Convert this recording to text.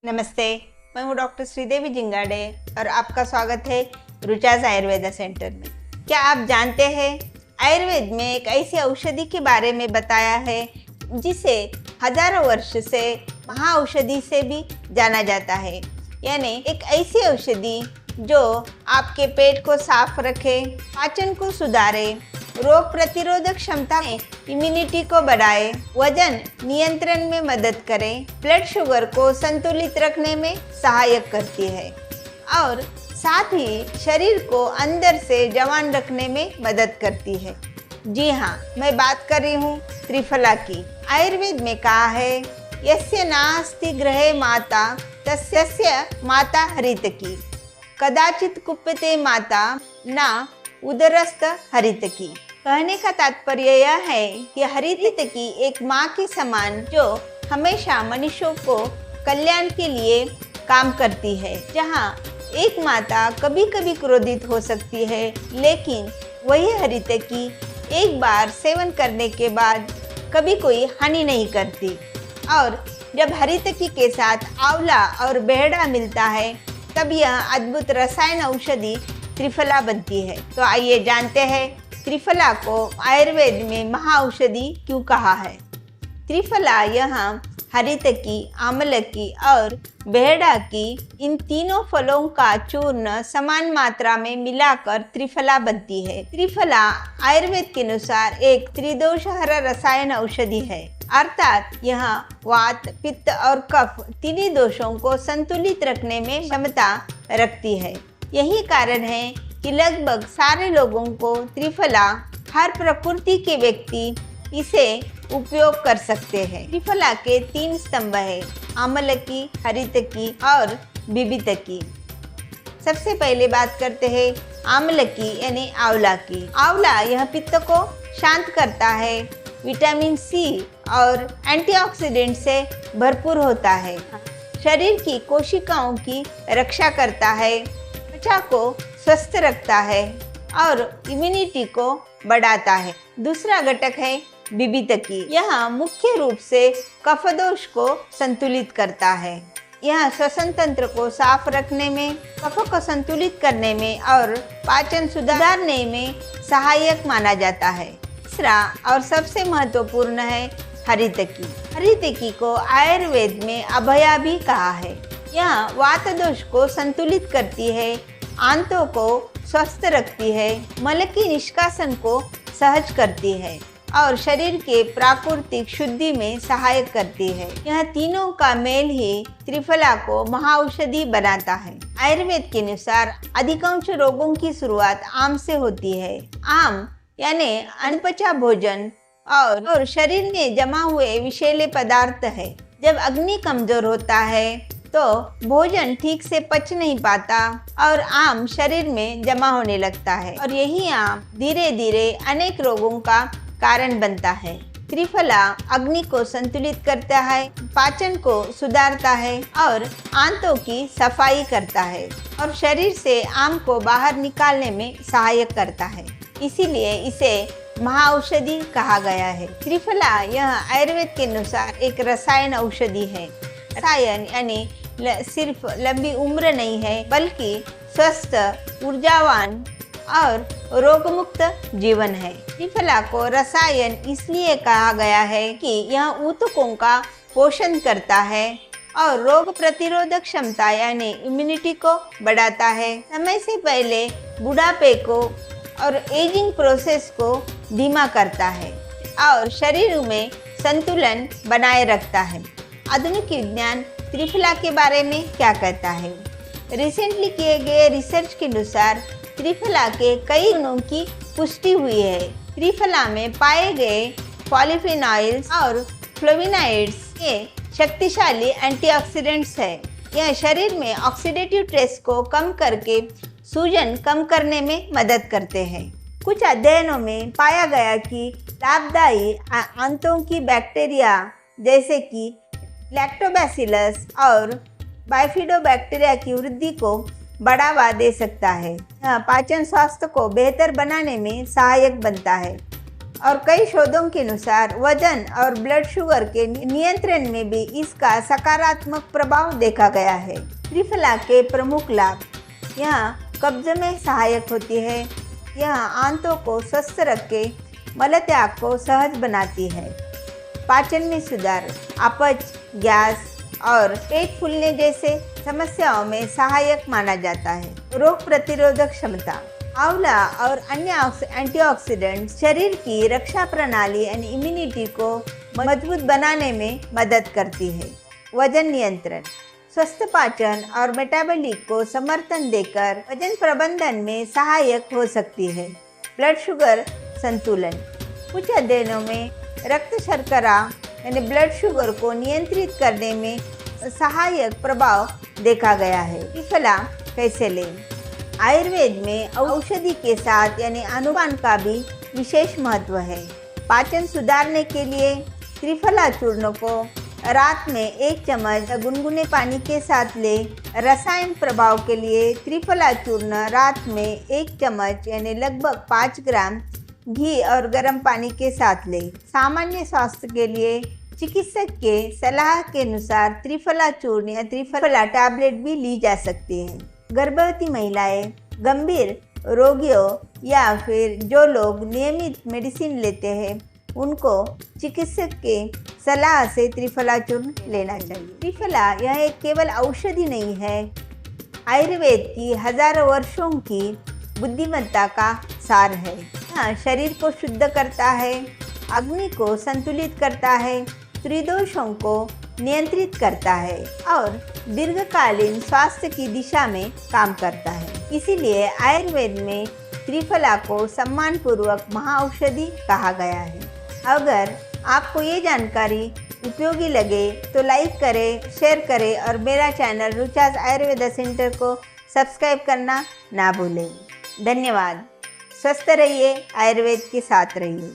नमस्ते, मैं हूँ डॉक्टर श्रीदेवी जिंगाड़े और आपका स्वागत है रुचाज आयुर्वेदा सेंटर में। क्या आप जानते हैं आयुर्वेद में एक ऐसी औषधि के बारे में बताया है जिसे हजारों वर्ष से महाऔषधि से भी जाना जाता है। यानी एक ऐसी औषधि जो आपके पेट को साफ रखे, पाचन को सुधारे, रोग प्रतिरोधक क्षमता में इम्यूनिटी को बढ़ाए, वजन नियंत्रण में मदद करे, ब्लड शुगर को संतुलित रखने में सहायक करती है और साथ ही शरीर को अंदर से जवान रखने में मदद करती है। जी हाँ, मैं बात कर रही हूँ त्रिफला की। आयुर्वेद में कहा है यस्य नास्ति गृहे माता तस्य माता हरितकी, कदाचित कुप्यते माता ना उदरस्थ हरितकी। कहने का तात्पर्य यह है कि हरितकी एक माँ के समान जो हमेशा मनुष्यों को कल्याण के लिए काम करती है। जहाँ एक माता कभी कभी क्रोधित हो सकती है, लेकिन वही हरितकी एक बार सेवन करने के बाद कभी कोई हानि नहीं करती। और जब हरितकी के साथ आंवला और बेहड़ा मिलता है तब यह अद्भुत रसायन औषधि त्रिफला बनती है। तो आइए जानते हैं त्रिफला को आयुर्वेद में महाऔषधि क्यों कहा है। त्रिफला यहाँ हरितकी, आमलकी और बेहड़ा की इन तीनों फलों का चूर्ण समान मात्रा में मिलाकर त्रिफला बनती है। त्रिफला आयुर्वेद के अनुसार एक त्रिदोषहर रसायन औषधि है, अर्थात यह वात, पित्त और कफ तीनों दोषों को संतुलित रखने में क्षमता रखती है। यही कारण है कि लगभग सारे लोगों को त्रिफला, हर प्रकृति के व्यक्ति इसे उपयोग कर सकते हैं। त्रिफला के 3 स्तंभ है, आमलकी, हरितकी और बिबितकी। सबसे पहले बात करते हैं आमलकी यानी आंवला की। आंवला यह पित्त को शांत करता है, विटामिन सी और एंटीऑक्सीडेंट से भरपूर होता है, शरीर की कोशिकाओं की रक्षा करता है, त्वचा को स्वस्थ रखता है और इम्यूनिटी को बढ़ाता है। दूसरा घटक है बिबितकी। यह मुख्य रूप से कफदोष को संतुलित करता है। यह श्वसन तंत्र को साफ रखने में, कफ को संतुलित करने में और पाचन सुधारने में सहायक माना जाता है। तीसरा और सबसे महत्वपूर्ण है हरितकी। हरितकी को आयुर्वेद में अभया भी कहा है। यह वात दोष को संतुलित करती है, आंतों को स्वस्थ रखती है, मल की निष्कासन को सहज करती है और शरीर के प्राकृतिक शुद्धि में सहायक करती है। यह तीनों का मेल ही त्रिफला को महाऔषधि बनाता है। आयुर्वेद के अनुसार अधिकांश रोगों की शुरुआत आम से होती है। आम यानी अनपचा भोजन और शरीर में जमा हुए विषैले पदार्थ है। जब अग्नि कमजोर होता है तो भोजन ठीक से पच नहीं पाता और आम शरीर में जमा होने लगता है और यही आम धीरे धीरे अनेक रोगों का कारण बनता है। त्रिफला अग्नि को संतुलित करता है, पाचन को सुधारता है और आंतों की सफाई करता है और शरीर से आम को बाहर निकालने में सहायक करता है। इसीलिए इसे महाऔषधि कहा गया है। त्रिफला यह आयुर्वेद के अनुसार एक रसायन औषधि है। रसायन यानी सिर्फ लंबी उम्र नहीं है, बल्कि स्वस्थ, ऊर्जावान और रोगमुक्त जीवन है। त्रिफला को रसायन इसलिए कहा गया है कि यह ऊतकों का पोषण करता है और रोग प्रतिरोधक क्षमता यानी इम्यूनिटी को बढ़ाता है, समय से पहले बुढ़ापे को और एजिंग प्रोसेस को धीमा करता है और शरीर में संतुलन बनाए रखता है। आधुनिक विज्ञान त्रिफला के बारे में क्या कहता है? रिसेंटली किए गए रिसर्च के अनुसार त्रिफला के कई गुणों की पुष्टि हुई है। त्रिफला में पाए गए पॉलीफेनॉल्स और फ्लोविनाइड्स के शक्तिशाली एंटीऑक्सीडेंट्स है। यह शरीर में ऑक्सीडेटिव स्ट्रेस को कम करके सूजन कम करने में मदद करते हैं। कुछ अध्ययनों में पाया गया कि लाभदायी आंतों की बैक्टीरिया जैसे कि लैक्टोबैसिलस और बाइफिडोबैक्टीरिया की वृद्धि को बढ़ावा दे सकता है। यह पाचन स्वास्थ्य को बेहतर बनाने में सहायक बनता है और कई शोधों के अनुसार वजन और ब्लड शुगर के नियंत्रण में भी इसका सकारात्मक प्रभाव देखा गया है। त्रिफला के प्रमुख लाभ: यह कब्ज में सहायक होती है। यह आंतों को स्वस्थ रख के मलत्याग को सहज बनाती है। पाचन में सुधार, अपच, गैस और पेट फूलने जैसे समस्याओं में सहायक माना जाता है। रोग प्रतिरोधक क्षमता: आंवला और अन्य एंटीऑक्सीडेंट शरीर की रक्षा प्रणाली यानी इम्यूनिटी को मजबूत बनाने में मदद करती है। वजन नियंत्रण: स्वस्थ पाचन और मेटाबॉलिक को समर्थन देकर वजन प्रबंधन में सहायक हो सकती है। ब्लड शुगर संतुलन: कुछ अध्ययनों में रक्त शर्करा यानी ब्लड शुगर को नियंत्रित करने में सहायक प्रभाव देखा गया है। त्रिफला कैसे लें? आयुर्वेद में औषधि के साथ यानी अनुपान का भी विशेष महत्व है। पाचन सुधारने के लिए त्रिफला चूर्ण को रात में 1 चम्मच गुनगुने पानी के साथ लें। रसायन प्रभाव के लिए त्रिफला चूर्ण रात में 1 चम्मच यानी लगभग 5 ग्राम घी और गर्म पानी के साथ लें। सामान्य स्वास्थ्य के लिए चिकित्सक के सलाह के अनुसार त्रिफला चूर्ण या त्रिफला टैबलेट भी ली जा सकती है। गर्भवती महिलाएं, गंभीर रोगियों या फिर जो लोग नियमित मेडिसिन लेते हैं उनको चिकित्सक के सलाह से त्रिफला चूर्ण लेना चाहिए। त्रिफला यह एक केवल औषधि नहीं है, आयुर्वेद की हजारों वर्षों की बुद्धिमत्ता का सार है। यह शरीर को शुद्ध करता है, अग्नि को संतुलित करता है, त्रिदोषों को नियंत्रित करता है और दीर्घकालीन स्वास्थ्य की दिशा में काम करता है। इसीलिए आयुर्वेद में त्रिफला को सम्मानपूर्वक महाऔषधि कहा गया है। अगर आपको ये जानकारी उपयोगी लगे तो लाइक करें, शेयर करें और मेरा चैनल रुचास आयुर्वेदा सेंटर को सब्सक्राइब करना ना भूलें। धन्यवाद। स्वस्थ रहिए, आयुर्वेद के साथ रहिए।